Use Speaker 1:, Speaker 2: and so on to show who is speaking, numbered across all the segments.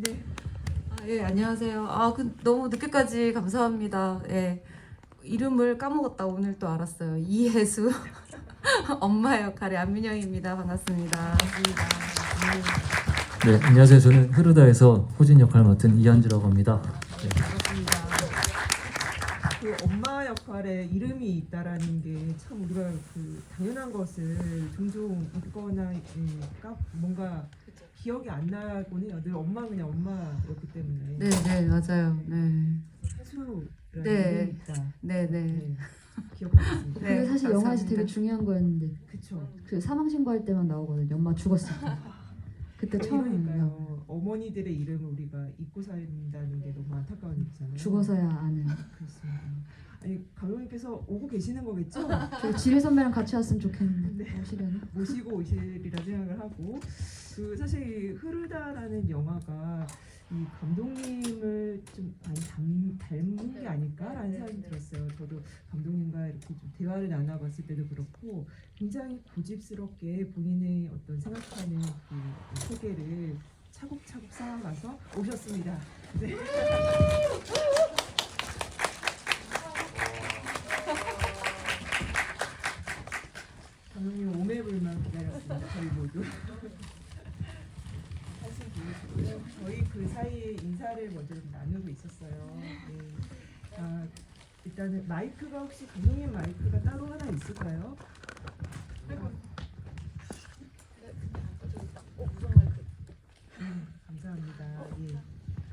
Speaker 1: 네.
Speaker 2: 예, 안녕하세요. 너무 늦게까지 감사합니다. 예, 이름을 까먹었다 오늘 또 알았어요. 이혜수 엄마 역할의 안민영입니다. 반갑습니다.
Speaker 3: 네, 안녕하세요. 저는 흐르다에서 호진 역할 맡은 이한주라고 합니다. 네.
Speaker 1: 반갑습니다. 그 엄마 역할에 이름이 있다라는 게 참 우리가 그 당연한 것을 종종 읽거나 뭔가 기억이 안 나곤 해요. 늘 엄마 그냥 엄마였기 때문에.
Speaker 2: 네, 네, 맞아요. 네,
Speaker 1: 해수라는
Speaker 2: 네.
Speaker 1: 이름이 있다.
Speaker 2: 네, 네.
Speaker 1: 네. 기억하겠습니다.
Speaker 2: 네,
Speaker 4: 그게 사실 영화에서 되게
Speaker 2: 감사합니다.
Speaker 4: 중요한 거였는데
Speaker 1: 그쵸.
Speaker 4: 그 사망 신고할 때만 나오거든요. 엄마 죽었을 때. 그때 처음 나와.
Speaker 1: 그러니까요. 어머니들의 이름을 우리가 잊고 산다는 게 너무 안타까운 일이잖아요.
Speaker 4: 죽어서야 아는.
Speaker 1: 그렇습니다. 아니 감독님께서 오고 계시는 거겠죠?
Speaker 4: 저 지혜 선배랑 같이 왔으면 좋겠는데
Speaker 1: 네.
Speaker 4: 오시려나?
Speaker 1: 모시고 오시리라 생각을 하고 그 사실 흐르다라는 영화가 이 감독님을 좀 많이 닮은 게 아닐까라는 생각이 들었어요. 저도 감독님과 이렇게 좀 대화를 나눠봤을 때도 그렇고 굉장히 고집스럽게 본인의 어떤 생각하는 그 세계를 차곡차곡 쌓아가서 오셨습니다. 네. 감독님 오매불만 기다렸습니다. 저희 모두. 사실 보여주고요. 저희 그 사이에 인사를 먼저 좀 나누고 있었어요. 네. 일단은 마이크가 혹시 감독님 마이크가 따로 하나 있을까요? 감사합니다. 예.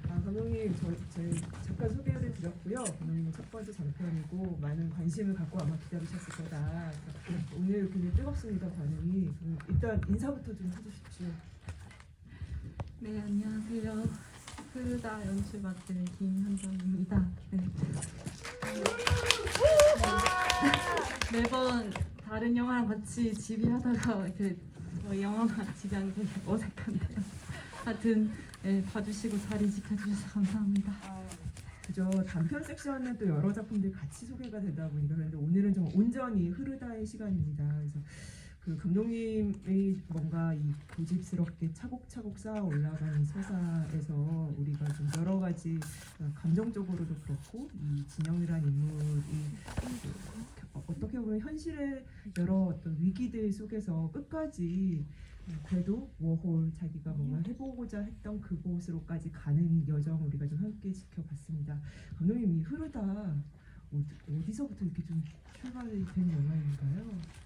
Speaker 1: 감독님 저희 잠깐 소개를 드렸고요. 감독님은 첫 번째 장편이고 많은 관심을 갖고 아마 기다리셨을 거다. 그래서 오늘 굉장히 뜨겁습니다 반응이. 일단 인사부터 좀 해주십시오.
Speaker 2: 네, 안녕하세요. 흐르다 연출 맡은 김현정입니다. 네. 매번 다른 영화랑 같이 지휘하다가 이렇게 영화만 지휘하는 게 되게 어색한데요. 하여튼 봐주시고 자리 지켜주셔서 감사합니다.
Speaker 1: 그죠. 단편 섹션은 또 여러 작품들이 같이 소개가 되다 보니까 그런데 오늘은 좀 온전히 흐르다의 시간입니다. 그래서 그 감독님의 뭔가 이 고집스럽게 차곡차곡 쌓아 올라가는 서사에서 우리가 좀 여러 가지 감정적으로도 그렇고 이 진영이라는 인물이 어떻게 보면 현실의 여러 어떤 위기들 속에서 끝까지 그래도 워홀 자기가 뭔가 해보고자 했던 그곳으로까지 가는 여정 우리가 좀 함께 지켜봤습니다. 감독님 이 흐르다 어디서부터 이렇게 좀 출발이 된 영화인가요?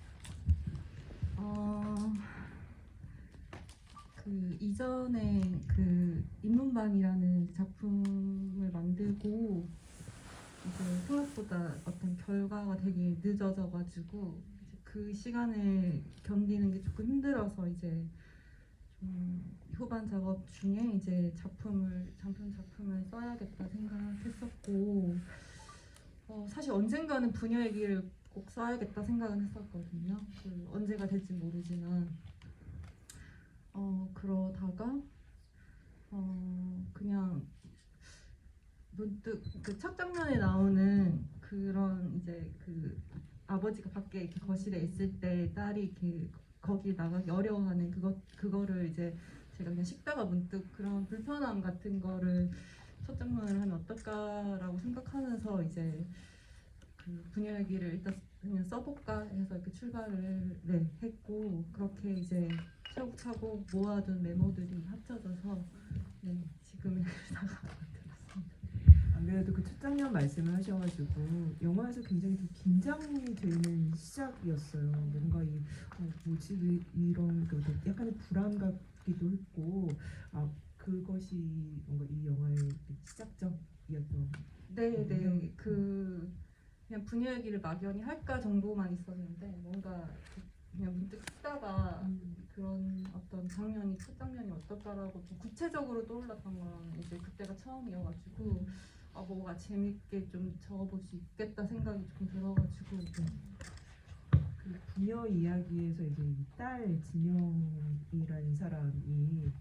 Speaker 2: 그 이전에 그 인문반이라는 작품을 만들고 이제 생각보다 어떤 결과가 되게 늦어져가지고 이제 그 시간을 견디는 게 조금 힘들어서 이제 좀 후반 작업 중에 이제 장편 작품을 써야겠다 생각했었고 사실 언젠가는 부녀 얘기를 꼭 써야겠다 생각은 했었거든요. 그 언제가 될지 모르지만 그러다가 그냥 문득 그 첫 장면에 나오는 그런 이제 그 아버지가 밖에 이렇게 거실에 있을 때 딸이 이렇게 거기 나가기 어려워하는 그거를 이제 제가 그냥 읽다가 문득 그런 불편함 같은 거를 첫 장면을 하면 어떨까라고 생각하면서 이제 그 분야 얘기를 일단 그냥 써볼까 해서 이렇게 출발을 했고 그렇게 이제 차곡차곡 모아둔 메모들이 합쳐져서 지금의 다가 만들었습니다.
Speaker 1: 안 그래도 그 첫 장면 말씀을 하셔가지고 영화에서 굉장히 좀 긴장이 되는 시작이었어요. 뭔가 뭐지 이런 그 약간의 불안 같기도 했고 그것이 뭔가 이 영화의 시작점이었던.
Speaker 2: 네네 그냥 분야 얘기를 막연히 할까 정도만 있었는데 뭔가 그냥 문득 쓰다가 그런 어떤 장면이 첫 장면이 어떨까라고 좀 구체적으로 떠올랐던 건 이제 그때가 처음이어가지고 뭐가 재밌게 좀 적어볼 수 있겠다 생각이 조금 들어가지고
Speaker 1: 그 부녀 이야기에서 이제 이 딸 진영이라는 사람이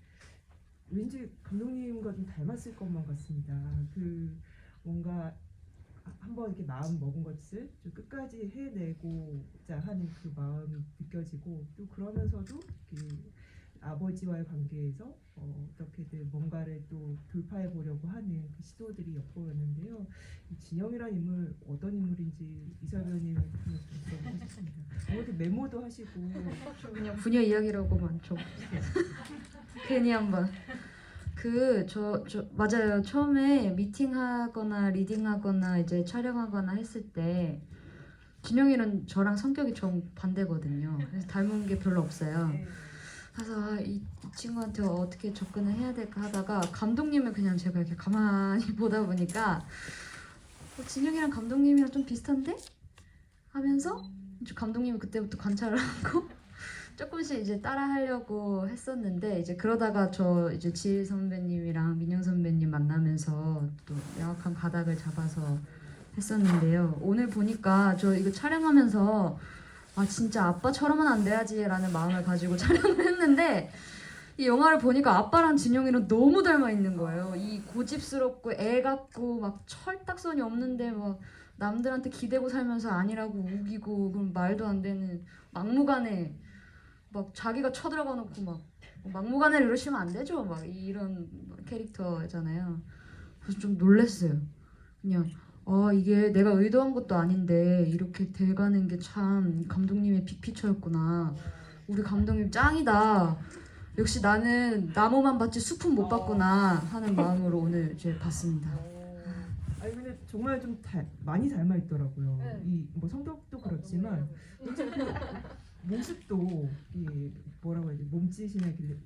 Speaker 1: 왠지 감독님과 좀 닮았을 것만 같습니다. 그 뭔가 한번 이렇게 마음 먹은 것을 좀 끝까지 해내고자 하는 그 마음이 느껴지고 또 그러면서도 그 아버지와의 관계에서 어떻게든 뭔가를 또 돌파해 보려고 하는 그 시도들이 엿보였는데요. 이 진영이라는 인물 어떤 인물인지 이설 배우님 한번 좀 물어보고 싶습니다. 이렇게 메모도 하시고
Speaker 4: 그냥 분야 이야기라고만 좀 괜히 한번 저 맞아요. 처음에 미팅하거나 리딩하거나 이제 촬영하거나 했을 때 진영이는 저랑 성격이 좀 반대거든요. 그래서 닮은 게 별로 없어요. 그래서 이 친구한테 어떻게 접근을 해야 될까 하다가 감독님을 그냥 제가 이렇게 가만히 보다 보니까 진영이랑 감독님이랑 좀 비슷한데? 하면서 감독님은 그때부터 관찰을 하고 조금씩 이제 따라 하려고 했었는데 이제 그러다가 저 이제 지일 선배님이랑 민영 선배님 만나면서 또 명확한 가닥을 잡아서 했었는데요. 오늘 보니까 저 이거 촬영하면서 아 진짜 아빠처럼은 안 돼야지라는 마음을 가지고 촬영을 했는데 이 영화를 보니까 아빠랑 진영이랑 너무 닮아 있는 거예요. 이 고집스럽고 애 같고 막 철딱선이 없는데 막 남들한테 기대고 살면서 아니라고 우기고 그럼 말도 안 되는 막무가내 막 자기가 쳐들어가 놓고 막 막무가내로 이러시면 안 되죠. 막 이런 캐릭터잖아요. 그래서 좀 놀랐어요. 그냥 이게 내가 의도한 것도 아닌데 이렇게 돼가는 게 참 감독님의 빅피처였구나. 우리 감독님 짱이다. 역시 나는 나무만 봤지 숲은 못 봤구나 하는 마음으로 오늘 이제 봤습니다.
Speaker 1: 아니 근데 정말 좀 많이 닮아 있더라고요.
Speaker 2: 네.
Speaker 1: 이 뭐 성격도 그렇지만 왠지 그 모습도 이 뭐라고 해야 지 몸짓이나 이렇게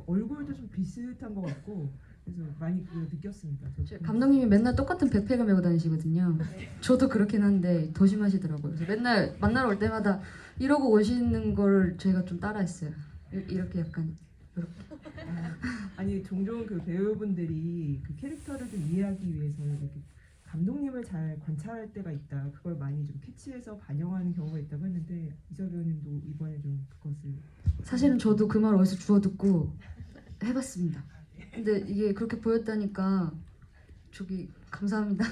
Speaker 1: 얼굴도 좀 비슷한 것 같고 그래서 많이 그 느꼈습니다. 저도.
Speaker 4: 감독님이 맨날 똑같은 백팩을 메고 다니시거든요. 저도 그렇긴 한데 더 심하시더라고요. 그래서 맨날 만나러 올 때마다 이러고 오시는 거를 제가 좀 따라했어요. 이렇게 약간 이렇게.
Speaker 1: 아니 종종 그 배우분들이 그 캐릭터를 좀 이해하기 위해서 이렇게 감독님을 잘 관찰할 때가 있다. 그걸 많이 좀 캐치해서 반영하는 경우가 있다고 했는데 이설 배우님도 이번에 좀 그것을
Speaker 4: 사실은 저도 그 말 어디서 주워 듣고 해봤습니다. 근데 이게 그렇게 보였다니까 저기 감사합니다.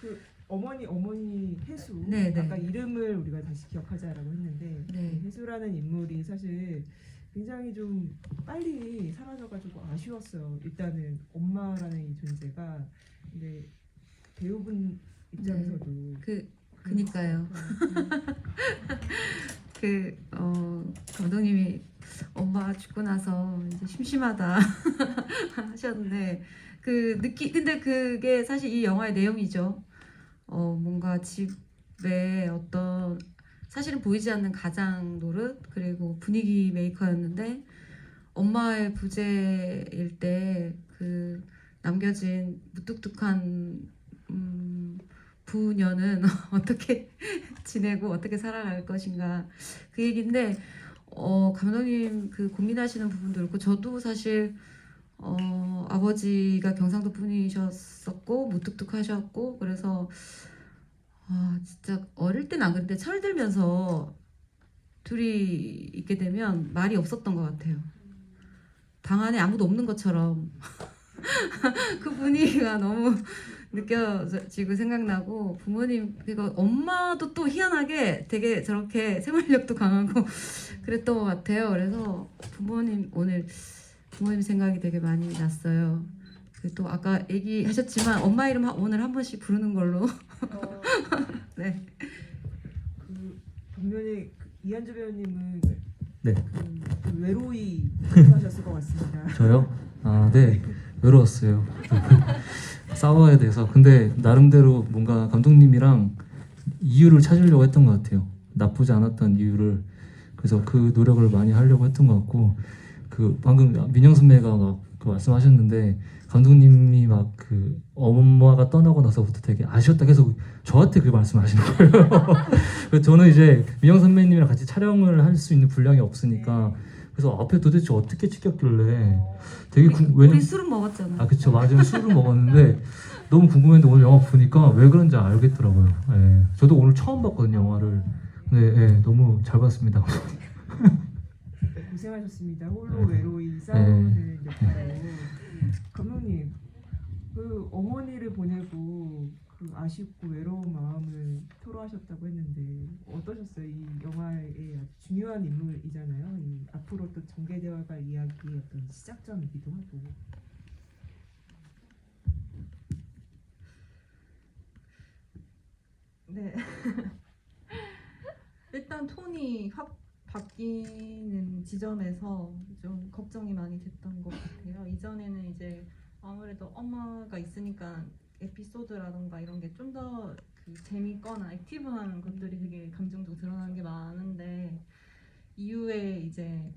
Speaker 1: 그 어머니 혜수
Speaker 4: 네, 네.
Speaker 1: 아까 이름을 우리가 다시 기억하자라고 했는데
Speaker 4: 네.
Speaker 1: 그 혜수라는 인물이 사실 굉장히 좀 빨리 사라져가지고 아쉬웠어요. 일단은 엄마라는 이 존재가 근데 배우분 입장에서도
Speaker 5: 그니까요. 감독님이 엄마 죽고 나서 이제 심심하다 하셨는데 근데 그게 사실 이 영화의 내용이죠. 뭔가 집에 어떤 사실은 보이지 않는 가장 노릇 그리고 분위기 메이커였는데 엄마의 부재일 때 그 남겨진 무뚝뚝한 부녀는 어떻게 지내고 어떻게 살아갈 것인가 그 얘기인데 감독님 그 고민하시는 부분도 그렇고 저도 사실 아버지가 경상도 분이셨었고 무뚝뚝하셨고 그래서 진짜 어릴 때는 안 그랬는데 철들면서 둘이 있게 되면 말이 없었던 것 같아요. 방 안에 아무도 없는 것처럼 그 분위기가 너무 느껴지고 생각나고 부모님 그리고 엄마도 또 희한하게 되게 저렇게 생활력도 강하고 그랬던 것 같아요. 그래서 오늘 부모님 생각이 되게 많이 났어요. 또 아까 얘기하셨지만 엄마 이름 오늘 한 번씩 부르는 걸로. 네.
Speaker 1: 그 반면에 이한주 배우님은
Speaker 3: 네.
Speaker 1: 그 외로이 하셨을 것 같습니다.
Speaker 3: 저요? 네. 외로웠어요. 싸워야 돼서. 근데 나름대로 뭔가 감독님이랑 이유를 찾으려고 했던 것 같아요. 나쁘지 않았던 이유를. 그래서 그 노력을 많이 하려고 했던 것 같고 그 방금 민영 선배가 막 그 말씀하셨는데 감독님이 막 그 엄마가 떠나고 나서부터 되게 아쉬웠다 계속 저한테 그 말씀을 하시는 거예요. 그래서 저는 이제 민영 선배님이랑 같이 촬영을 할 수 있는 분량이 없으니까 그래서 앞에 도대체 어떻게 찍혔길래 되게
Speaker 5: 우리 술은 먹었잖아.
Speaker 3: 그쵸 맞아요. 술을 먹었는데 너무 궁금했는데 오늘 영화 보니까 왜 그런지 알겠더라고요. 예. 저도 오늘 처음 봤거든요 영화를. 근데 너무 잘 봤습니다.
Speaker 1: 고생하셨습니다. 홀로 외로이 싸우는 역할로 감독님 그 어머니를 보내고 그 아쉽고 외로운 마음을 토로하셨다고 했는데 어떠셨어요? 이 영화의 아주 중요한 인물이잖아요. 이 앞으로 또 전개되어갈 이야기의 어떤 시작점이기도 하고.
Speaker 2: 네. 일단 톤이 확 바뀌는 지점에서 좀 걱정이 많이 됐던 것 같아요. 이전에는 이제 아무래도 엄마가 있으니까 에피소드라던가 이런 게 좀 더 그 재밌거나 액티브한 것들이 되게 감정적으로 드러나는 게 많은데 이후에 이제는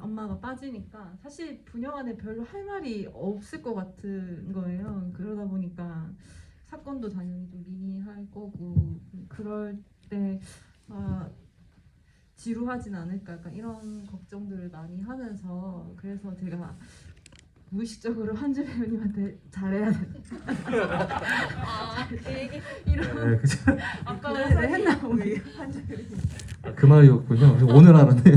Speaker 2: 엄마가 빠지니까 사실 부녀 간에 별로 할 말이 없을 것 같은 거예요. 그러다 보니까 사건도 당연히 좀 미미할 거고 그럴 때 지루하진 않을까 약간 이런 걱정들을 많이 하면서 그래서 제가 무의식적으로 한주 배우님한테 잘해야 돼. 이런
Speaker 3: 네, 그죠.
Speaker 2: 아까
Speaker 1: 그
Speaker 2: 했나
Speaker 1: 왜 한줄
Speaker 3: 그 말이었군요. 오늘 알았네요.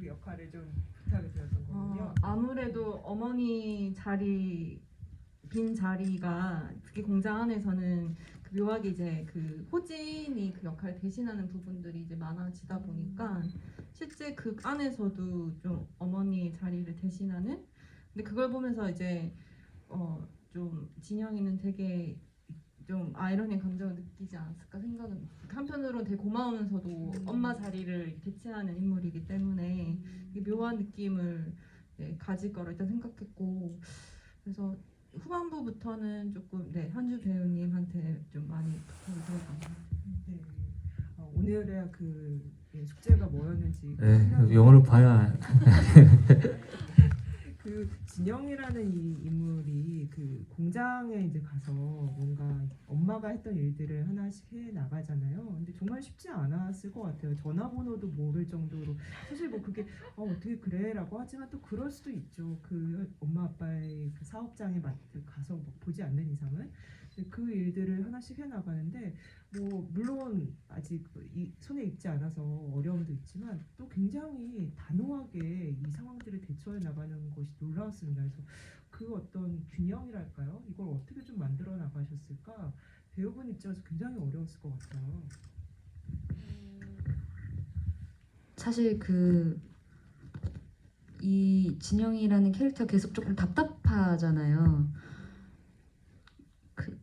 Speaker 1: 그 역할을 좀 부탁을 드렸던 거군요.
Speaker 2: 아무래도 어머니 자리 빈 자리가 특히 공장 안에서는 그 묘하게 이제 그 호진이 그 역할을 대신하는 부분들이 이제 많아지다 보니까 실제 그 안에서도 좀 어머니 자리를 대신하는 근데 그걸 보면서 이제 좀 진영이는 되게 좀 아이러니한 감정을 느끼지 않았을까 생각은 한편으로는 되게 고마우면서도 엄마 자리를 대체하는 인물이기 때문에 이 묘한 느낌을 가질 거라 일단 생각했고 그래서 후반부부터는 조금 현주 배우님한테 좀 많이 부탁을 드렸던 것 같아요.
Speaker 1: 네. 오늘의 그 숙제가 뭐였는지
Speaker 3: 네, 영화를 봐야
Speaker 1: 그 진영이라는 이 인물이 그 공장에 이제 가서 뭔가 엄마가 했던 일들을 하나씩 해 나가잖아요. 근데 정말 쉽지 않았을 것 같아요. 전화번호도 모를 정도로 사실 뭐 그게 어떻게 그래라고 하지만 또 그럴 수도 있죠. 그 엄마 아빠의 그 사업장에 가서 뭐 보지 않는 이상은 근데 그 일들을 하나씩 해 나가는데 뭐 물론 아직 이 손에 익지 않아서 어려움도 있지만 또 굉장히 단호하게 이 상황들을 대처해 나가는 것이 놀라웠습니다. 그래서 그 어떤 균형이랄까요? 이걸 어떻게 좀 만들어 나가셨을까? 배우분 입장에서 굉장히 어려웠을 것 같아요.
Speaker 4: 사실 이 진영이라는 캐릭터가 계속 조금 답답하잖아요. 그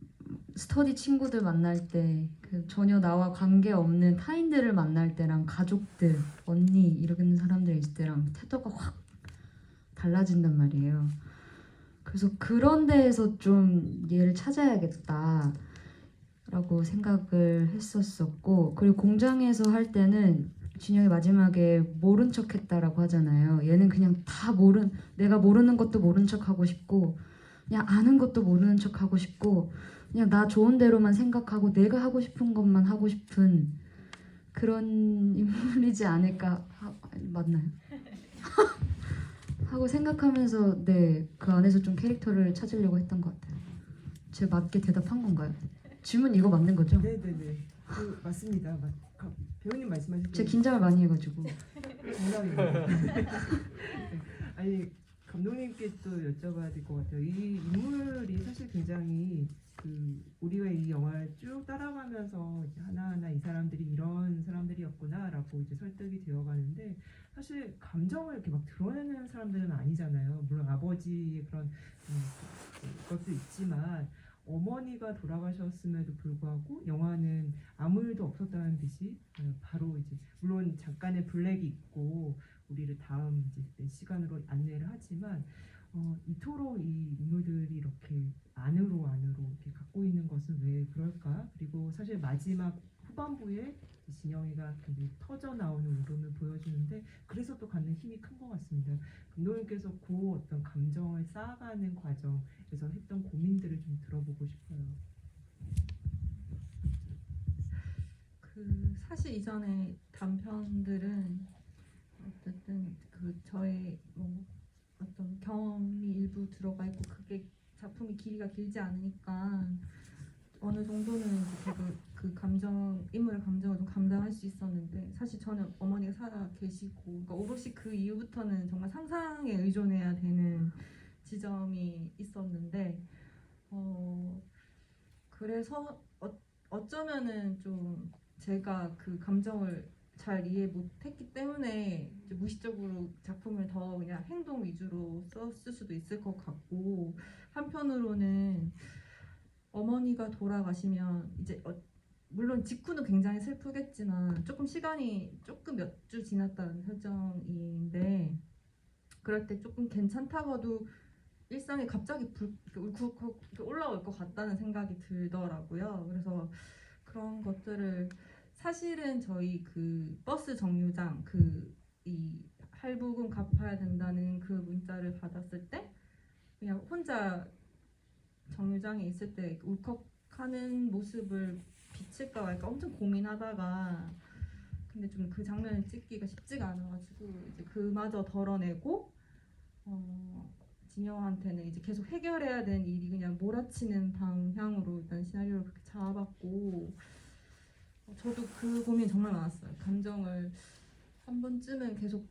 Speaker 4: 스터디 친구들 만날 때 그 전혀 나와 관계 없는 타인들을 만날 때랑 가족들, 언니 이런 사람들 있을 때랑 태도가 확 달라진단 말이에요. 그래서 그런 데에서 좀 얘를 찾아야겠다라고 생각을 했었었고 그리고 공장에서 할 때는 진영이 마지막에 모른 척했다라고 하잖아요. 얘는 그냥 내가 모르는 것도 모른 척하고 싶고 그냥 아는 것도 모르는 척하고 싶고 그냥 나 좋은 대로만 생각하고 내가 하고 싶은 것만 하고 싶은 그런 인물이지 않을까 맞나요? 하고 생각하면서 그 안에서 좀 캐릭터를 찾으려고 했던 것 같아요. 제가 맞게 대답한 건가요? 질문 이거 맞는 거죠?
Speaker 1: 네네네. 그 맞습니다. 배우님 말씀하신
Speaker 4: 제가 긴장을 많이 해가지고
Speaker 1: 정답입니다. 아니 감독님께 또 여쭤봐야 될 것 같아요. 이 인물이 사실 굉장히 우리가 이 영화를 쭉 따라가면서 이제 하나하나 이 사람들이 이런 사람들이었구나라고 이제 설득이 되어가는데 사실 감정을 이렇게 막 드러내는 사람들은 아니잖아요. 물론 아버지의 그런 것도 있지만 어머니가 돌아가셨음에도 불구하고 영화는 아무 일도 없었다는 듯이 바로 이제 물론 잠깐의 블랙이 있고 우리를 다음 이제 시간으로 안내를 하지만 이토록 이 인물들이 이렇게 안으로 이렇게 갖고 있는 것은 왜 그럴까? 그리고 사실 마지막 후반부에 진영이가 굉장히 터져 나오는 울음을 보여주는데 그래서 또 갖는 힘이 큰 것 같습니다. 감독님께서 그 어떤 감정을 쌓아가는 과정에서 했던 고민들을 좀 들어보고 싶어요.
Speaker 2: 사실 이전에 단편들은 어쨌든 저의 뭐 어떤 경험이 일부 들어가 있고 그게 작품이 길이가 길지 않으니까 어느 정도는 이제 그 감정 인물의 감정을 좀 감당할 수 있었는데 사실 저는 어머니가 살아 계시고 그러니까 오롯이 그 이후부터는 정말 상상에 의존해야 되는 지점이 있었는데 그래서 어쩌면은 좀 제가 그 감정을 잘 이해 못했기 때문에 이제 무의식적으로 작품을 더 그냥 행동 위주로 썼을 수도 있을 것 같고, 한편으로는 어머니가 돌아가시면 이제 물론 직후는 굉장히 슬프겠지만 조금 시간이 조금 몇 주 지났다는 설정인데, 그럴 때 조금 괜찮다가도 일상에 갑자기 울컥 올라올 것 같다는 생각이 들더라고요. 그래서 그런 것들을 사실은 저희 그 버스 정류장 이 할부금 갚아야 된다는 그 문자를 받았을 때 그냥 혼자 정류장에 있을 때 울컥하는 모습을 비칠까 말까 엄청 고민하다가, 근데 좀 그 장면을 찍기가 쉽지가 않아가지고 이제 그마저 덜어내고 진영한테는 이제 계속 해결해야 되는 일이 그냥 몰아치는 방향으로 일단 시나리오를 그렇게 잡았고, 저도 그 고민 정말 많았어요. 감정을 한 번쯤은 계속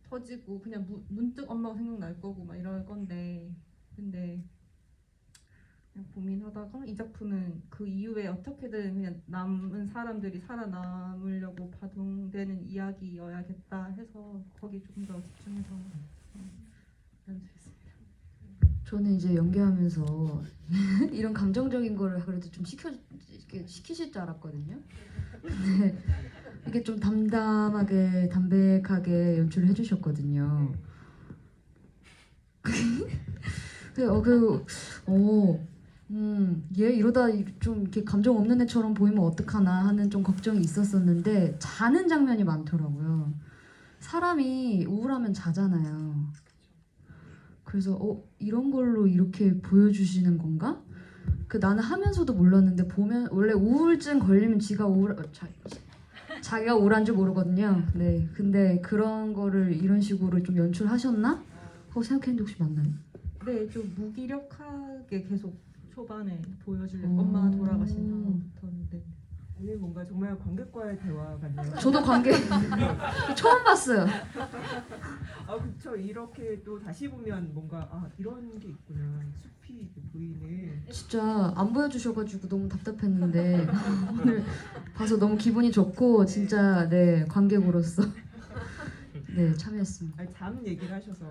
Speaker 2: 터지고 그냥 문득 엄마가 생각날 거고 막 이럴 건데, 근데 그냥 고민하다가 이 작품은 그 이후에 어떻게든 그냥 남은 사람들이 살아남으려고 바동되는 이야기여야겠다 해서 거기 조금 더 집중해서 연출했습니다.
Speaker 4: 저는 이제 연기하면서 이런 감정적인 거를 그래도 좀 시키실 줄 알았거든요. 근데 이게 좀 담담하게 담백하게 연출을 해주셨거든요. 얘 이러다 좀 이렇게 감정 없는 애처럼 보이면 어떡하나 하는 좀 걱정이 있었었는데 자는 장면이 많더라고요. 사람이 우울하면 자잖아요. 그래서 이런 걸로 이렇게 보여주시는 건가? 나는 하면서도 몰랐는데 보면 원래 우울증 걸리면 자기가 우울한 줄 모르거든요. 네, 근데 그런 거를 이런 식으로 좀 연출하셨나? 하고 생각했는데 혹시 맞나요?
Speaker 2: 네, 좀 무기력하게 계속 초반에 보여주려고 엄마가 돌아가신 다음부터는.
Speaker 1: 오늘 뭔가 정말 관객과의 대화 같네요.
Speaker 4: 저도 관계 처음 봤어요.
Speaker 1: 그쵸. 이렇게 또 다시 보면 뭔가 이런 게 있구나. 숲이 이렇게 보이는.
Speaker 4: 진짜 안 보여주셔가지고 너무 답답했는데 오늘 봐서 너무 기분이 좋고 진짜 네 관객으로서 네 참여했습니다.
Speaker 1: 잠 얘기를 하셔서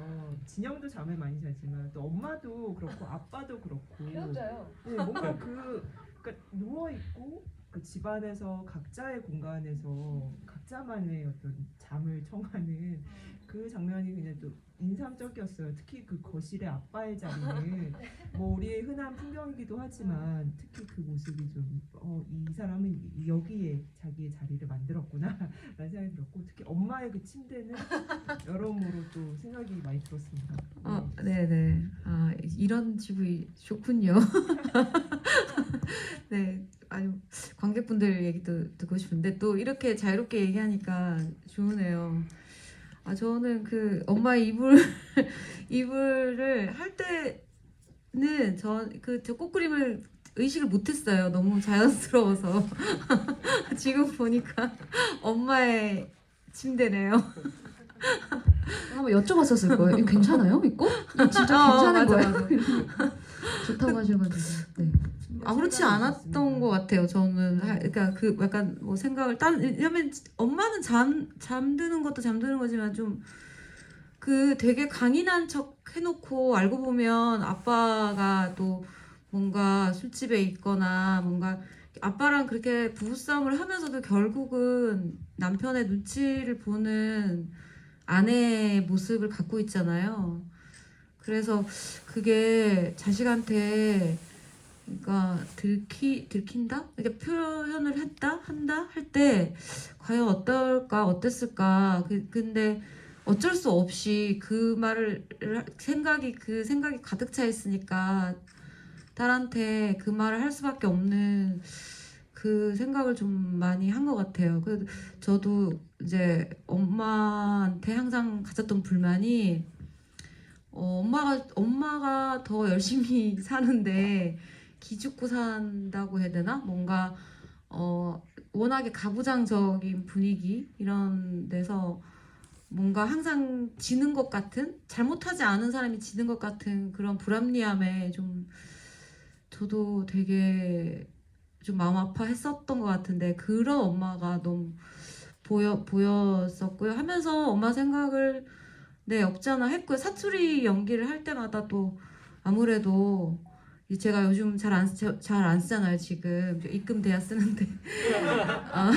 Speaker 1: 진영도 잠을 많이 자지만 또 엄마도 그렇고 아빠도 그렇고.
Speaker 4: 배웠어요.
Speaker 1: 네, 뭔가 그러니까 누워 있고 그 집안에서 각자의 공간에서 각자만의 어떤 잠을 청하는 그 장면이 그냥 또 인상적이었어요. 특히 그 거실의 아빠의 자리는 뭐 우리의 흔한 풍경이기도 하지만 특히 그 모습이 좀 이 사람은 여기에 자기의 자리를 만들었구나 라는 생각이 들었고, 특히 엄마의 그 침대는 여러모로 또 생각이 많이 들었습니다.
Speaker 5: 네네. 이런 집이 좋군요. 네. 아니, 관객분들 얘기도 듣고 싶은데 또 이렇게 자유롭게 얘기하니까 좋으네요. 저는 그 엄마 이불을 할 때는 저 꽃그림을 의식을 못했어요. 너무 자연스러워서. 지금 보니까 엄마의 침대네요.
Speaker 4: 한번 여쭤봤었을 거예요. 이거 괜찮아요? 이거? 진짜 괜찮은 거예요? 좋다고 하셔가지고. 네.
Speaker 5: 아무렇지 않았던 것 같아요. 저는 그러니까 그 약간 뭐 생각을 왜냐면 엄마는 잠드는 것도 잠드는 거지만 좀 되게 강인한 척 해놓고 알고 보면 아빠가 또 뭔가 술집에 있거나 뭔가 아빠랑 그렇게 부부싸움을 하면서도 결국은 남편의 눈치를 보는 아내의 모습을 갖고 있잖아요. 그래서 그게 자식한테 그러니까 들킨다? 이렇게 표현을 한다 할 때 과연 어땠을까? 근데 어쩔 수 없이 그 생각이 가득 차 있으니까 딸한테 그 말을 할 수밖에 없는 그 생각을 좀 많이 한 것 같아요. 저도 이제 엄마한테 항상 가졌던 불만이 엄마가 더 열심히 사는데 기죽고 산다고 해야 되나? 뭔가 워낙에 가부장적인 분위기 이런 데서 뭔가 항상 지는 것 같은, 잘못하지 않은 사람이 지는 것 같은 그런 불합리함에 좀 저도 되게 좀 마음 아파했었던 것 같은데, 그런 엄마가 너무 보였었고요. 하면서 엄마 생각을 네 없지 않아 했고요. 사투리 연기를 할 때마다 또 아무래도 제가 요즘 잘 안 쓰잖아요. 지금 입금돼야 쓰는데 아,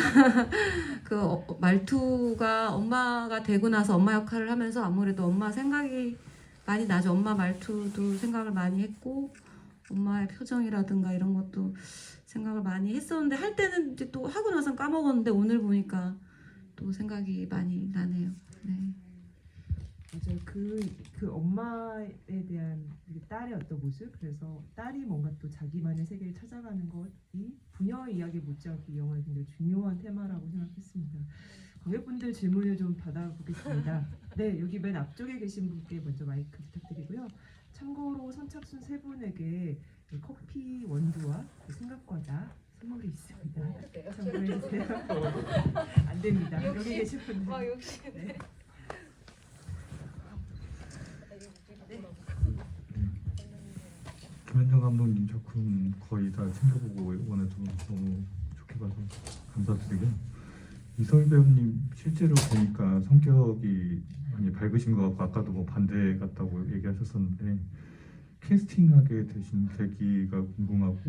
Speaker 5: 그 말투가 엄마가 되고 나서 엄마 역할을 하면서 아무래도 엄마 생각이 많이 나죠. 엄마 말투도 생각을 많이 했고 엄마의 표정이라든가 이런 것도 생각을 많이 했었는데, 할 때는 이제 또 하고 나서 까먹었는데 오늘 보니까 또 생각이 많이 나네요. 네.
Speaker 1: 맞아요. 그 엄마에 대한 그 딸의 어떤 모습, 그래서 딸이 뭔가 또 자기만의 세계를 찾아가는 것이 부녀의 이야기 못지않게 이 영화의 굉장히 중요한 테마라고 생각했습니다. 관객분들 질문을 좀 받아보겠습니다. 네, 여기 맨 앞쪽에 계신 분께 먼저 마이크 부탁드리고요. 참고로 선착순 세 분에게 커피 원두와 생각과자 선물이 있습니다. 참고해 주세요. 안 됩니다. 여기 계신 분들.
Speaker 4: 역시.
Speaker 1: 네.
Speaker 6: 김현정 감독님 작품 거의 다 챙겨보고 이번에도 너무 좋게 봐서 감사드리고, 이설 배우님 실제로 보니까 성격이 많이 밝으신 것 같고 아까도 뭐 반대 같다고 얘기하셨었는데, 캐스팅하게 되신 계기가 궁금하고,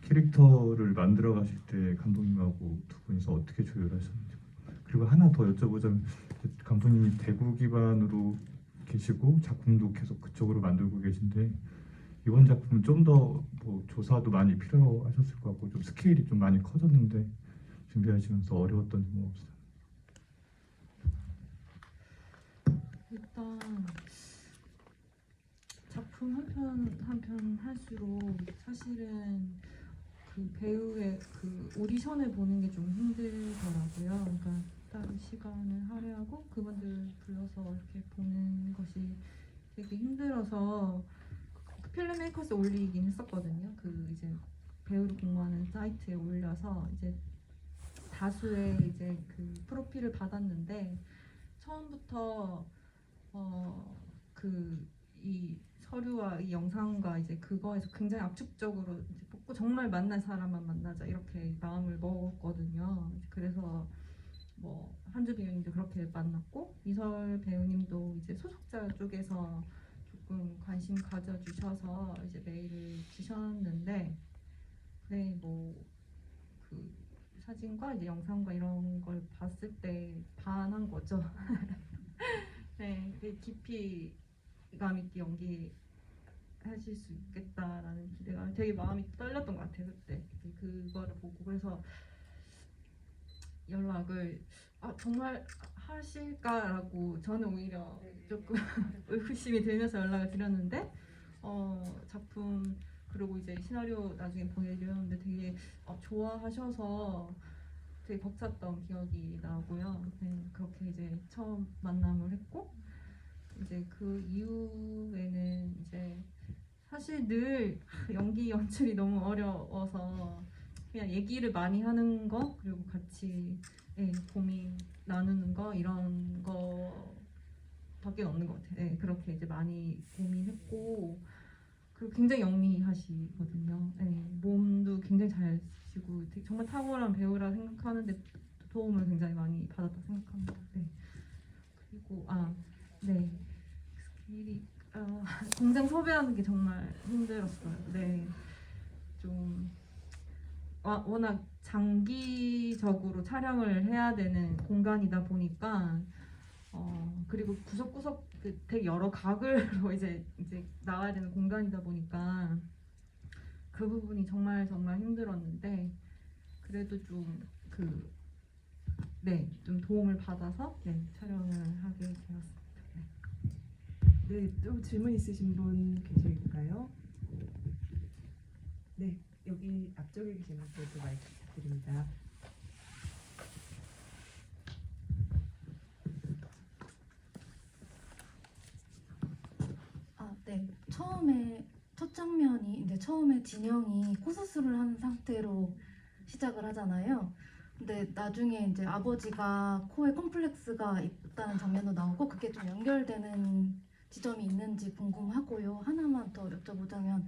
Speaker 6: 캐릭터를 만들어 가실 때 감독님하고 두 분이서 어떻게 조율하셨는지. 그리고 하나 더 여쭤보자면, 감독님이 대구 기반으로 계시고 작품도 계속 그쪽으로 만들고 계신데, 이번 작품은 좀 더 뭐 조사도 많이 필요하셨을 것 같고 좀 스케일이 좀 많이 커졌는데 준비하시면서 어려웠던 점은 없어요?
Speaker 2: 일단 작품 한 편 한 편 할수록 사실은 그 배우의 그 오디션을 보는 게 좀 힘들더라고요. 그러니까 따로 시간을 할애하고 그분들 불러서 이렇게 보는 것이 되게 힘들어서 필름메이커스에 올리긴 했었거든요. 그 이제 배우를 공모하는 사이트에 올려서 이제 다수의 이제 그 프로필을 받았는데, 처음부터 그 이 서류와 이 영상과 이제 그거에서 굉장히 압축적으로 이제 뽑고 정말 만날 사람만 만나자 이렇게 마음을 먹었거든요. 그래서 뭐 한주 배우님도 그렇게 만났고, 이설 배우님도 이제 소속자 쪽에서 조금 관심 가져주셔서 이제 메일을 주셨는데, 네, 뭐 그 사진과 이제 영상과 이런 걸 봤을 때 반한 거죠. 네, 되게 깊이감 있게 연기하실 수 있겠다라는 기대가, 되게 마음이 떨렸던 것 같아요 그때. 그거를 보고. 그래서 연락을 정말 하실까라고 저는 오히려 조금 의구심이 들면서 연락을 드렸는데, 작품 그리고 이제 시나리오 나중에 보내드렸는데 되게 좋아하셔서 되게 벅찼던 기억이 나고요. 네, 그렇게 이제 처음 만남을 했고, 이제 그 이후에는 이제 사실 늘 연기 연출이 너무 어려워서 그냥 얘기를 많이 하는 거, 그리고 같이 고민 나누는 거, 이런 거밖에 없는 것 같아요. 네, 그렇게 이제 많이 고민했고, 그리고 굉장히 영리하시거든요. 네, 몸도 굉장히 잘 쓰시고 정말 탁월한 배우라 생각하는데 도움을 굉장히 많이 받았다 생각합니다. 네. 그리고 네, 스케일이 공장 섭외하는 게 정말 힘들었어요. 네, 좀 워낙 장기적으로 촬영을 해야 되는 공간이다 보니까 그리고 구석구석 되게 여러 각으로 이제 나와야 되는 공간이다 보니까 그 부분이 정말 힘들었는데, 그래도 좀 좀 도움을 받아서 촬영을 하게 되었습니다.
Speaker 1: 네, 또 질문 있으신 분 계실까요? 네, 여기 앞쪽에 계신 분께 마이크 부탁드립니다.
Speaker 7: 네. 첫 장면이 이제 처음에 진영이 코수술을 한 상태로 시작을 하잖아요. 근데 나중에 이제 아버지가 코에 컴플렉스가 있다는 장면도 나오고 그게 좀 연결되는 지점이 있는지 궁금하고요. 하나만 더 여쭤보자면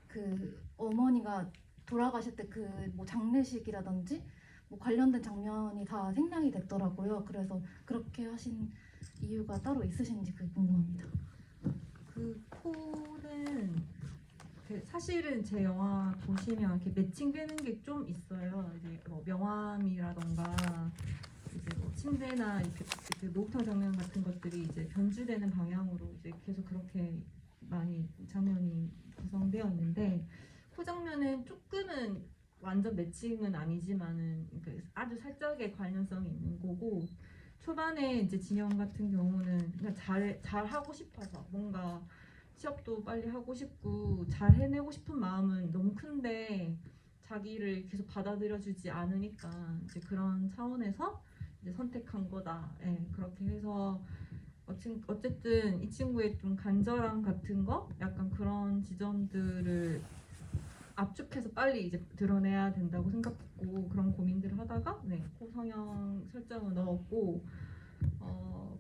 Speaker 7: 그 어머니가 돌아가실 때 그 뭐 장례식이라든지 뭐 관련된 장면이 다 생략이 됐더라고요. 그래서 그렇게 하신 이유가 따로 있으신지 그게 궁금합니다.
Speaker 2: 그 코는 사실은 제 영화 보시면 이렇게 매칭되는 게 좀 있어요. 이제 뭐 명암이라던가 이제 뭐 침대나 이렇게 목욕탕 장면 같은 것들이 이제 변주되는 방향으로 이제 계속 그렇게 많이 장면이 구성되어 있는데 코 장면은 조금은 완전 매칭은 아니지만은 그 아주 살짝의 관련성이 있는 거고 초반에 이제 진영 같은 경우는 그냥 잘 하고 싶어서 뭔가 취업도 빨리 하고 싶고 잘 해내고 싶은 마음은 너무 큰데 자기를 계속 받아들여주지 않으니까 이제 그런 차원에서 이제 선택한 거다. 예, 그렇게 해서 어쨌든 이 친구의 좀 간절함 같은 거, 약간 그런 지점들을 압축해서 빨리 이제 드러내야 된다고 생각했고 그런 고민들을 하다가 코 성형 설정을 넣었고.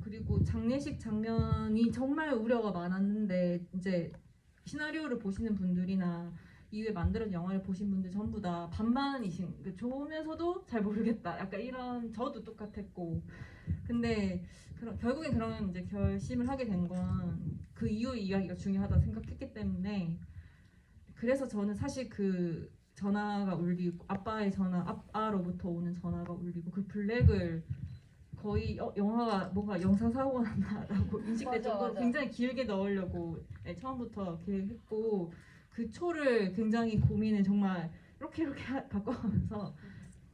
Speaker 2: 그리고 장례식 장면이 정말 우려가 많았는데 이제 시나리오를 보시는 분들이나 이후에 만들어진 영화를 보신 분들 전부 다 반반이신 좋으면서도 잘 모르겠다 약간 이런 저도 똑같았고 근데 결국엔 그런 이제 결심을 하게 된 건 그 이후 이야기가 중요하다 생각했기 때문에 그래서 저는 사실 그 전화가 울리고 아빠로부터 오는 전화가 울리고 그 블랙을 거의 영화가 뭔가 영상 사고가 났나라고 인식될 정도로 굉장히 길게 넣으려고 처음부터 계획했고 그 초를 굉장히 고민을 정말 이렇게 바꿔가면서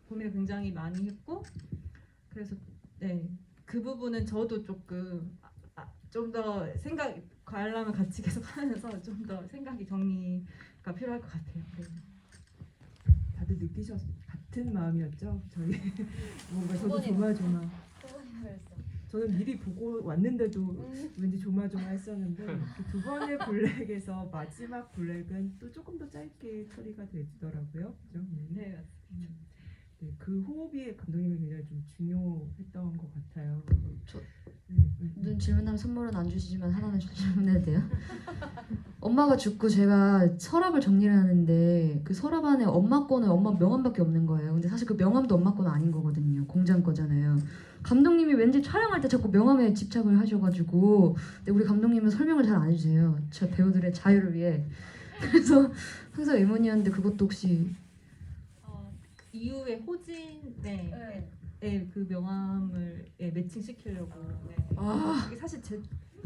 Speaker 2: 고민을 굉장히 많이 했고 그래서 그 부분은 저도 조금 좀 더 관람을 같이 계속 하면서 좀 더 생각이 정리가 필요할 것 같아요. 네.
Speaker 1: 다들 같은 마음이었죠? 저희 뭔가 저도 조마조마. 저는 미리 보고 왔는데도 왠지 조마조마했었는데 그 두 번의 블랙에서 마지막 블랙은 또 조금 더 짧게 처리가 되더라고요. 그죠?
Speaker 2: 네, 맞습니다.
Speaker 1: 네, 그 호흡이 감독님이 굉장히 좀 중요했던 것 같아요.
Speaker 4: 눈 질문하면 선물은 안 주시지만 하나는 좀 질문해도 돼요? 엄마가 죽고 제가 서랍을 정리를 하는데 그 서랍 안에 엄마 거는 엄마 명함밖에 없는 거예요. 근데 사실 그 명함도 엄마 거는 아닌 거거든요. 공장 거잖아요. 감독님이 왠지 촬영할 때 자꾸 명함에 집착을 하셔가지고 근데 우리 감독님은 설명을 잘 안 해주세요. 저 배우들의 자유를 위해. 그래서 항상 의문이었는데 그것도 혹시
Speaker 2: 이후에 그 명함을 매칭시키려고 이게 사실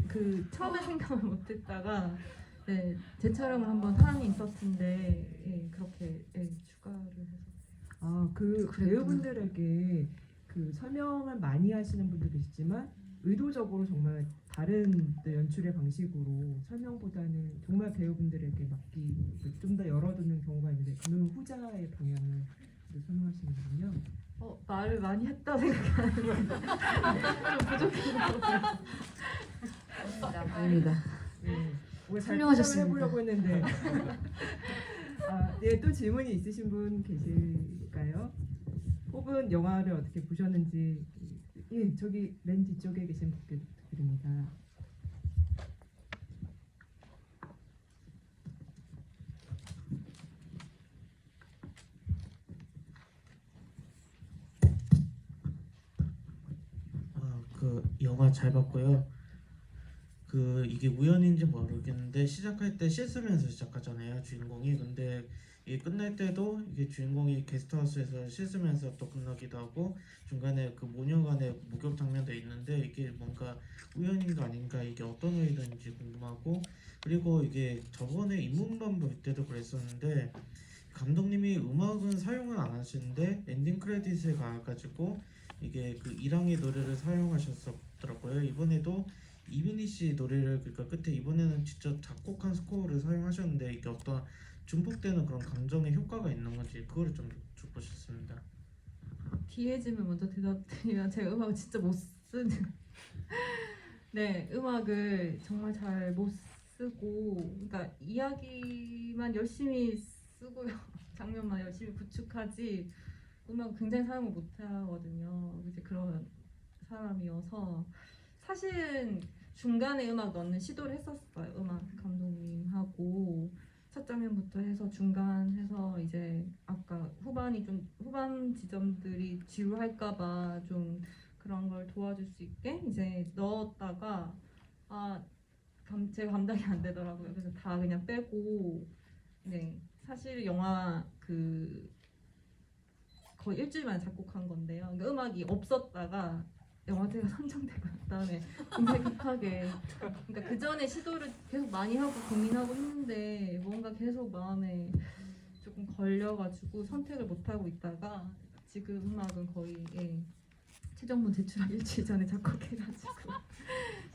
Speaker 2: 그 처음에 생각을 못했다가 재촬영을 한번 사항이 있었는데 그렇게 추가를 해서
Speaker 1: 그 배우분들에게 그 설명을 많이 하시는 분도 계시지만 의도적으로 정말 다른 연출의 방식으로 설명보다는 정말 배우분들에게 좀 더 열어두는 경우가 있는데 그는 후자의 방향을 선호하시는군요.
Speaker 2: 말을 많이 했다 생각하는데 좀 부족한 것 같아요.
Speaker 4: 아닙니다.
Speaker 1: 오늘 잘
Speaker 4: 훌륭하셨습니다.
Speaker 1: 해보려고 했는데 또 질문이 있으신 분 계실까요? 혹은 영화를 어떻게 보셨는지 저기 맨 뒤쪽에 계신 분께 부탁드립니다.
Speaker 8: 그 영화 잘 봤고요. 그 이게 우연인지 모르겠는데 시작할 때 씻으면서 시작하잖아요, 주인공이. 근데 이게 끝날 때도 이게 주인공이 게스트하우스에서 씻으면서 또 끝나기도 하고 중간에 그 모녀 간의 목욕 장면도 있는데 이게 뭔가 우연인가 아닌가 이게 어떤 의도인지 궁금하고 그리고 이게 저번에 입문반 볼 때도 그랬었는데 감독님이 음악은 사용을 안 하시는데 엔딩 크레딧에 가가지고 이게 그 이랑의 노래를 사용하셨더라고요. 이번에도 이민희 씨 노래를 그러니까 끝에 이번에는 직접 작곡한 스코어를 사용하셨는데 이게 어떤 중복되는 그런 감정의 효과가 있는 건지 그거를 좀 듣고 싶습니다.
Speaker 2: 뒤에 질문 먼저 대답드리면 제가 음악을 진짜 못 쓰는 음악을 정말 잘 못 쓰고 그러니까 이야기만 열심히 쓰고요 장면만 열심히 구축하지 음악 굉장히 사용을 못 하거든요. 이제 그런 사람이어서 사실은 중간에 음악 넣는 시도를 했었어요. 음악 감독님하고 첫 장면부터 해서 중간 해서 이제 아까 후반 지점들이 지루할까봐 좀 그런 걸 도와줄 수 있게 이제 넣었다가 제 감당이 안 되더라고요. 그래서 다 그냥 빼고 네 사실 영화 거의 일주일 만에 작곡한 건데요. 그러니까 음악이 없었다가 영화제가 선정되고 난 다음에 굉장히 급하게 그러니까 그 전에 시도를 계속 많이 하고 고민하고 했는데 뭔가 계속 마음에 조금 걸려가지고 선택을 못 하고 있다가 지금 음악은 거의 최종본 제출한 일주일 전에 작곡해가지고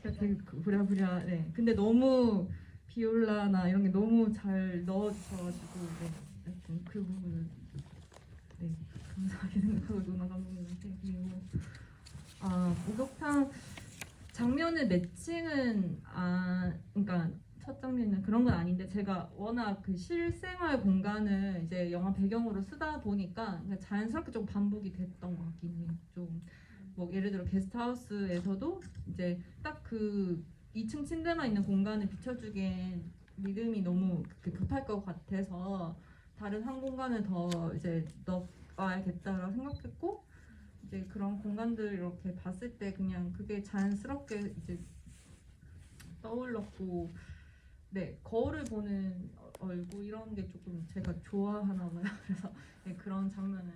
Speaker 2: 제가 되게 부랴부랴 근데 너무 비올라나 이런 게 너무 잘 넣어주셔가지고 하여튼 그 부분은 감사하게 생각하고 노나 감독님한테 그리고 목욕탕 장면의 매칭은 그러니까 첫 장면은 그런 건 아닌데 제가 워낙 그 실생활 공간을 이제 영화 배경으로 쓰다 보니까 그냥 자연스럽게 좀 반복이 됐던 것 같긴 해요. 좀 뭐 예를 들어 게스트하우스에서도 이제 딱 그 2층 침대만 있는 공간을 비춰주기엔 리듬이 너무 급할 것 같아서 다른 한 공간을 더 이제 넣어야겠다라고 생각했고 이제 그런 공간들 이렇게 봤을 때 그냥 그게 자연스럽게 이제 떠올랐고 거울을 보는 얼굴 이런 게 조금 제가 좋아하나 봐요. 그래서 그런 장면을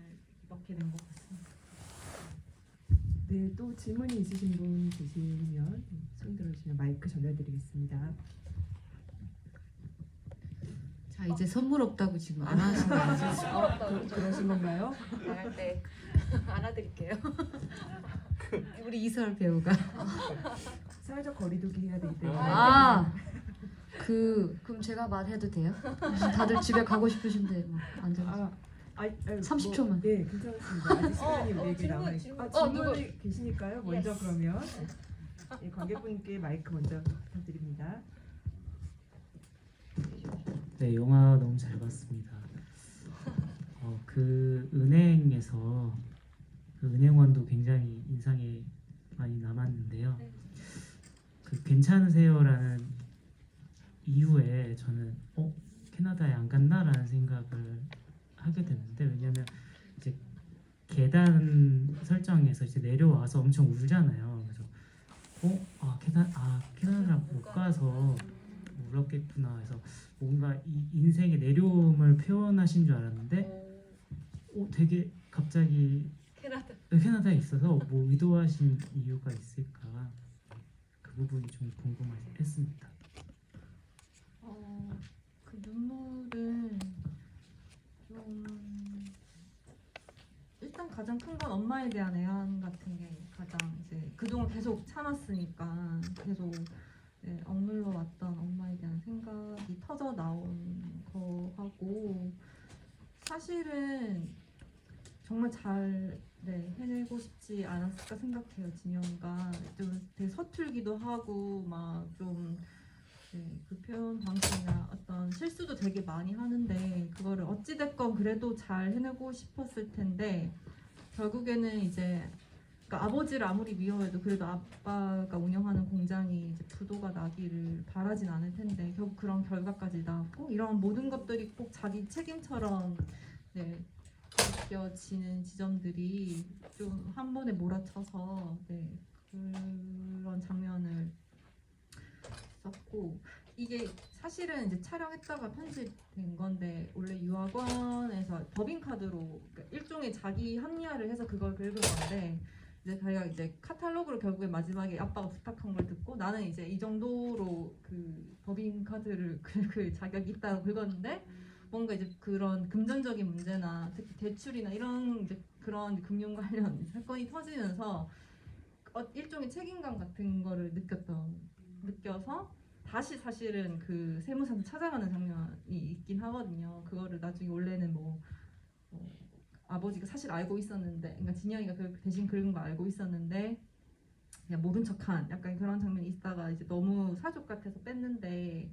Speaker 2: 넣게 된 것 같습니다.
Speaker 1: 네, 또 질문이 있으신 분 계시면 손 들어주시면 마이크 전해드리겠습니다.
Speaker 5: 자 이제 선물 없다고 지금 안 하신 거 아니죠?
Speaker 1: 그러신 건가요?
Speaker 4: 나갈 때 안아드릴게요.
Speaker 5: 우리 이설 배우가
Speaker 1: 사회적 거리두기 해야 되기 때문에
Speaker 4: 그럼 제가 말해도 돼요? 다들 집에 가고 싶으신데 뭐 앉아서 30초만.
Speaker 1: 네, 괜찮습니다. 아직 시간이 우리에게 남아 있고 질문이 계시니까요. 먼저 그러면 관객분께 마이크 먼저 부탁드립니다.
Speaker 9: 네, 영화 너무 잘 봤습니다. 그 은행에서 그 은행원도 굉장히 인상에 많이 남았는데요. 그 괜찮으세요라는 이후에 저는 캐나다에 안 갔나라는 생각을 하게 됐는데 왜냐면 이제 계단 설정에서 이제 내려와서 엄청 울잖아요. 그래서 캐나다 못 가서 울었겠구나 해서 뭔가 이 인생의 내려움을 표현하신 줄 알았는데 되게 갑자기 캐나다에 있어서 뭐 의도하신 이유가 있을까 그 부분이 좀 궁금했습니다.
Speaker 2: 그 눈물은 좀 일단 가장 큰 건 엄마에 대한 애환 같은 게 가장 이제 그동안 계속 참았으니까 계속 억눌러 왔던 엄마에 대한 생각이 터져 나온 거하고 사실은 정말 잘 해내고 싶지 않았을까 생각해요. 진영이가 좀 되게 서툴기도 하고 막 좀 그 표현 방식이나 어떤 실수도 되게 많이 하는데 그거를 어찌됐건 그래도 잘 해내고 싶었을 텐데 결국에는 이제 그러니까 아버지를 아무리 미워해도 그래도 아빠가 운영하는 공장이 이제 부도가 나기를 바라진 않을 텐데 결국 그런 결과까지 나왔고 이런 모든 것들이 꼭 자기 책임처럼 느껴지는 지점들이 좀 한 번에 몰아쳐서 그런 장면을 썼고 이게 사실은 이제 촬영했다가 편집된 건데 원래 유학원에서 법인카드로 그러니까 일종의 자기 합리화를 해서 그걸 긁은 건데 이제 자기가 이제 카탈로그를 결국에 마지막에 아빠가 부탁한 걸 듣고 나는 이제 이 정도로 그 법인카드를 긁을 자격이 있다고 긁었는데 뭔가 이제 그런 금전적인 문제나 특히 대출이나 이런 이제 그런 금융 관련 사건이 터지면서 일종의 책임감 같은 거를 느껴서 다시 사실은 그 세무사한테 찾아가는 장면이 있긴 하거든요. 그거를 나중에 원래는 아버지가 사실 알고 있었는데, 그러니까 진영이가 그 대신 긁은 거 알고 있었는데 그냥 모른 척한 약간 그런 장면이 있다가 이제 너무 사족 같아서 뺐는데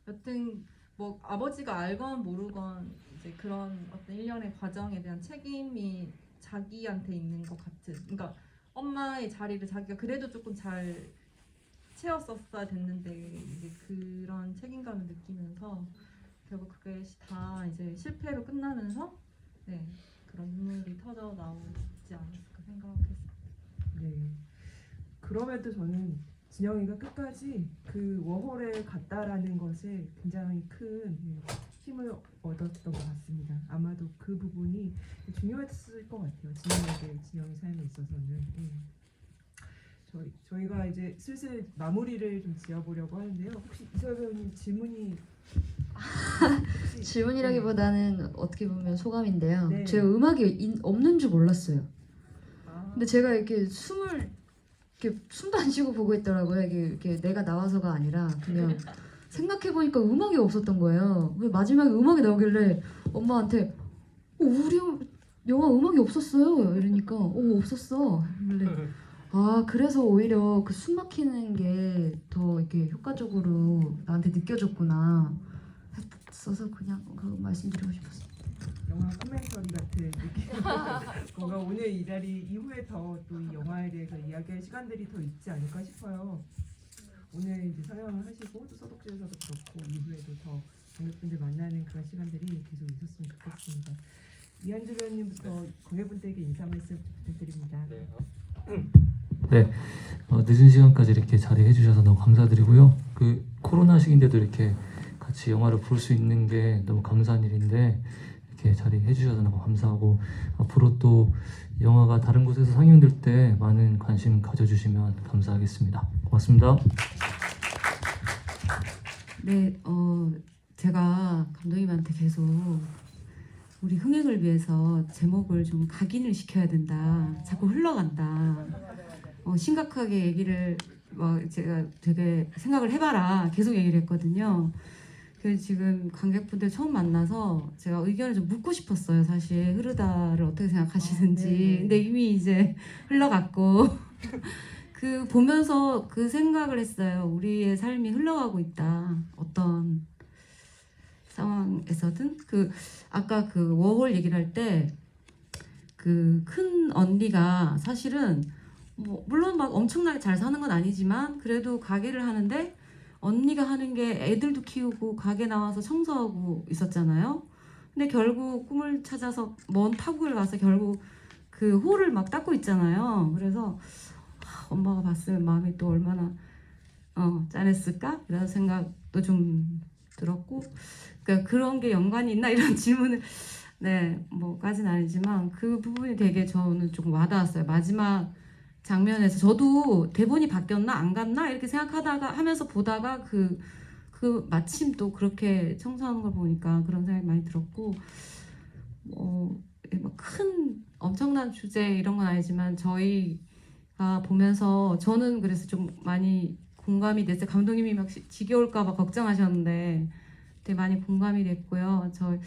Speaker 2: 여튼 뭐 아버지가 알건 모르건 이제 그런 어떤 일련의 과정에 대한 책임이 자기한테 있는 것 같은, 그러니까 엄마의 자리를 자기가 그래도 조금 잘 채웠었어야 됐는데 이제 그런 책임감을 느끼면서 결국 그게 다 이제 실패로 끝나면서 네, 그런 눈물이 터져 나오지 않았을까 생각했어요.
Speaker 1: 네. 그럼에도 저는 진영이가 끝까지 그 워홀에 갔다라는 것에 굉장히 큰 힘을 얻었던 것 같습니다. 아마도 그 부분이 중요했을 것 같아요. 진영의 삶에 있어서는. 저희가 이제 슬슬 마무리를 좀 지어보려고 하는데요. 혹시 이설 배우님 질문이 혹시-
Speaker 4: 질문이라기보다는 어떻게 보면 소감인데요.
Speaker 1: 네.
Speaker 4: 제가 음악이 없는 줄 몰랐어요.
Speaker 1: 아,
Speaker 4: 근데 제가 이렇게 숨도 안 쉬고 보고 있더라고요. 이게 내가 나와서가 아니라 그냥 생각해 보니까 음악이 없었던 거예요. 왜 마지막에 음악이 나오길래 엄마한테 우리 영화 음악이 없었어요. 이러니까 없었어. 원래 그래서 오히려 그 숨 막히는 게 더 이렇게 효과적으로 나한테 느껴졌구나 했어서 그냥 그 말씀드리고 싶었어요.
Speaker 1: 영화 코멘터리 같은 느낌. 뭔가 오늘 이 자리 이후에 더 또 이 영화에 대해서 이야기할 시간들이 더 있지 않을까 싶어요. 오늘 이제 상영을 하시고 또 서독지에서도 그렇고 이후에도 더 관객분들 만나는 그런 시간들이 계속 있었으면 좋겠습니다. 이한주 배우님부터 관객분들에게 인사 말씀 부탁드립니다.
Speaker 3: 늦은 시간까지 이렇게 자리해 주셔서 너무 감사드리고요. 그 코로나 시기인데도 이렇게 같이 영화를 볼 수 있는 게 너무 감사한 일인데 이렇게 자리해 주셔서 너무 감사하고 앞으로 또 영화가 다른 곳에서 상영될 때 많은 관심 가져주시면 감사하겠습니다. 고맙습니다.
Speaker 5: 네, 제가 감독님한테 계속 우리 흥행을 위해서 제목을 좀 각인을 시켜야 된다. 자꾸 흘러간다. 심각하게 얘기를 제가 되게 생각을 해봐라. 계속 얘기를 했거든요. 그래서 지금 관객분들 처음 만나서 제가 의견을 좀 묻고 싶었어요. 사실 흐르다를 어떻게 생각하시는지.
Speaker 1: 네네.
Speaker 5: 근데 이미 이제 흘러갔고 그 보면서 그 생각을 했어요. 우리의 삶이 흘러가고 있다. 어떤 상황에서든 아까 그 워홀 얘기를 할 때 그 큰 언니가 사실은 물론 막 엄청나게 잘 사는 건 아니지만 그래도 가게를 하는데 언니가 하는 게 애들도 키우고 가게 나와서 청소하고 있었잖아요. 근데 결국 꿈을 찾아서 먼 타국을 가서 결국 그 홀을 막 닦고 있잖아요. 그래서 엄마가 봤으면 마음이 또 얼마나 짠했을까? 이런 생각도 좀 들었고, 그러니까 그런 게 연관이 있나 이런 질문을 뭐까지는 아니지만 그 부분이 되게 저는 조금 와닿았어요. 마지막 장면에서 저도 대본이 바뀌었나 안 갔나 이렇게 생각하다가 하면서 보다가 그 마침 또 그렇게 청소하는 걸 보니까 그런 생각이 많이 들었고 큰 엄청난 주제 이런 건 아니지만 저희가 보면서 저는 그래서 좀 많이 공감이 됐어요. 감독님이 막 지겨울까 봐 걱정하셨는데 되게 많이 공감이 됐고요. 저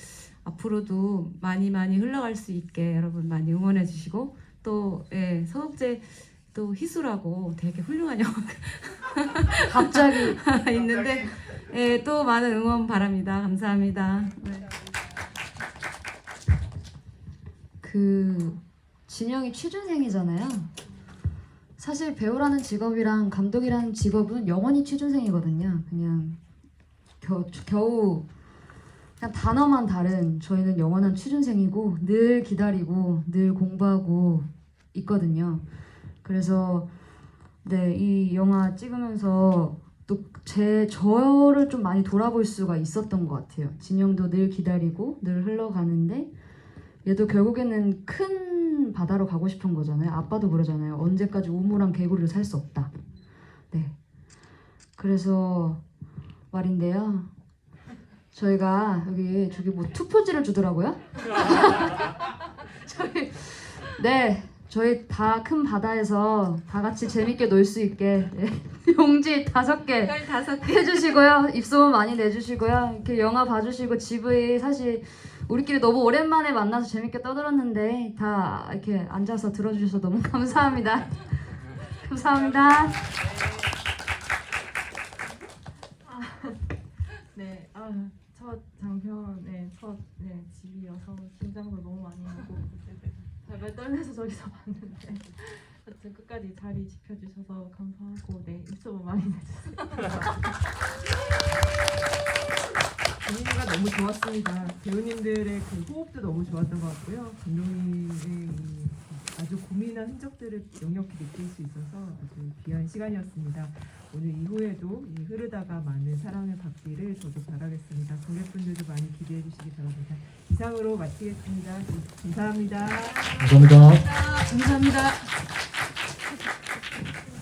Speaker 5: 앞으로도 많이 흘러갈 수 있게 여러분 많이 응원해 주시고 또 서독제 또 희수라고 되게 훌륭한 영화가
Speaker 4: 갑자기
Speaker 5: 있는데 또 많은 응원 바랍니다. 감사합니다.
Speaker 4: 그 진영이 취준생이잖아요. 사실 배우라는 직업이랑 감독이라는 직업은 영원히 취준생이거든요. 그냥 겨우 그냥 단어만 다른 저희는 영원한 취준생이고 늘 기다리고 늘 공부하고 있거든요. 그래서 이 영화 찍으면서 또 저를 좀 많이 돌아볼 수가 있었던 것 같아요. 진영도 늘 기다리고 늘 흘러가는데 얘도 결국에는 큰 바다로 가고 싶은 거잖아요. 아빠도 그러잖아요. 언제까지 우물랑 개구리로 살 수 없다. 그래서 말인데요. 저희가 저기 뭐 투표지를 주더라고요. 저희 다 큰 바다에서 다 같이 재밌게 놀 수 있게 용지 5개 해주시고요. 입소문 많이 내주시고요. 이렇게 영화 봐주시고 GV 사실 우리끼리 너무 오랜만에 만나서 재밌게 떠들었는데 다 이렇게 앉아서 들어주셔서 너무 감사합니다. 감사합니다.
Speaker 2: 첫 장편의 첫 집이어서 긴장도 너무 많이 하고 잘 발발 떨면서 저기서 봤는데 하여튼 끝까지 자리 지켜주셔서 감사하고 네 유튜브 많이 내주세요.
Speaker 1: 분위기가 너무 좋았습니다. 배우님들의 그 호흡도 너무 좋았던 것 같고요. 감독님의 이 아주 고민한 흔적들을 역력히 느낄 수 있어서 아주 귀한 시간이었습니다. 오늘 이후에도 이 흐르다가 많은 사랑을 받기를 저도 바라겠습니다. 관객분들도 많이 기대해 주시기 바랍니다. 이상으로 마치겠습니다. 감사합니다.
Speaker 3: 감사합니다.
Speaker 5: 감사합니다.